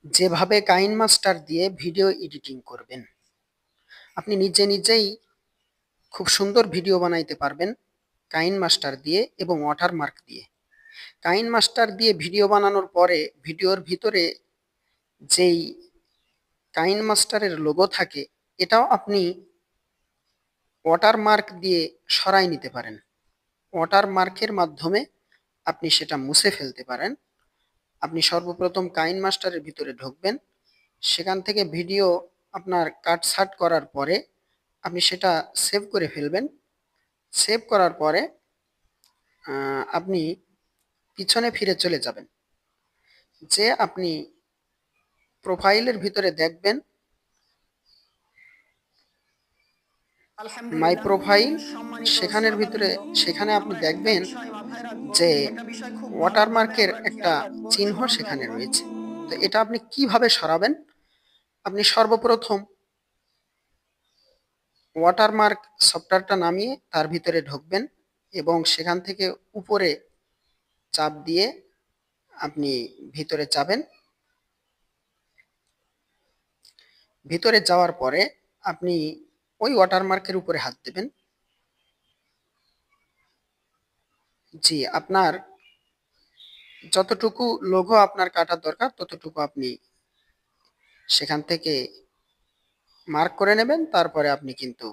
যেভাবে কাইনমাস্টার দিয়ে video editing করবেন, আপনি নিজেই খুব সুন্দর ভিডিও বানাইতে পারবেন কাইনমাস্টার দিয়ে এবং ওয়াটারমার্ক দিয়ে। কাইনমাস্টার দিয়ে ভিডিও বানানোর পরে ভিডিওর ভিতরে যেই কাইনমাস্টারের লোগো থাকে এটাও আপনি ওয়াটারমার্ক দিয়ে সরাই নিতে পারেন। ওয়াটারমার্কের মাধ্যমে আপনি সেটা মুছে ফেলতে পারেন। আপনি সর্বপ্রথম কাইনমাস্টারের ভিতরে ঢুকবেন, সেখান থেকে ভিডিও আপনার কাটছাঁট করার পরে আপনি সেটা সেভ করে ফেলবেন। সেভ করার পরে আপনি পিছনে ফিরে চলে যাবেন, যে আপনি প্রোফাইলের ভিতরে দেখবেন মাই প্রোফাইল, সেখানের ভিতরে সেখানে আপনি দেখবেন যে ওয়াটারমার্কের একটা চিহ্ন সেখানে রয়েছে। তো এটা আপনি কিভাবে সরাবেন? আপনি সর্বপ্রথম ওয়াটারমার্ক সফটওয়্যারটা নামিয়ে তার ভিতরে ঢুকবেন এবং সেখান থেকে উপরে চাপ দিয়ে আপনি ভিতরে যাবেন। ভিতরে যাওয়ার পরে আপনি ওই ওয়াটারমার্কের উপরে হাত দেবেন। জি, আপনার যতটুকু লোগো আপনার কাটার দরকার ততটুকু আপনি সেখান থেকে মার্ক করে নেবেন। তারপরে আপনি কিন্তু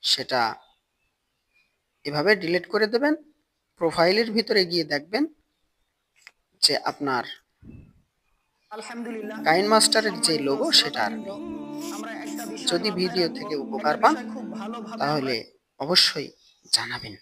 সেটা এভাবে ডিলিট করে দেবেন। প্রোফাইলের ভিতরে গিয়ে দেখবেন যে আপনার কাইনমাস্টারের যে লোগো সেটা আর নেই। যদি ভিডিও থেকে উপকার পান তাহলে অবশ্যই জানাবেন।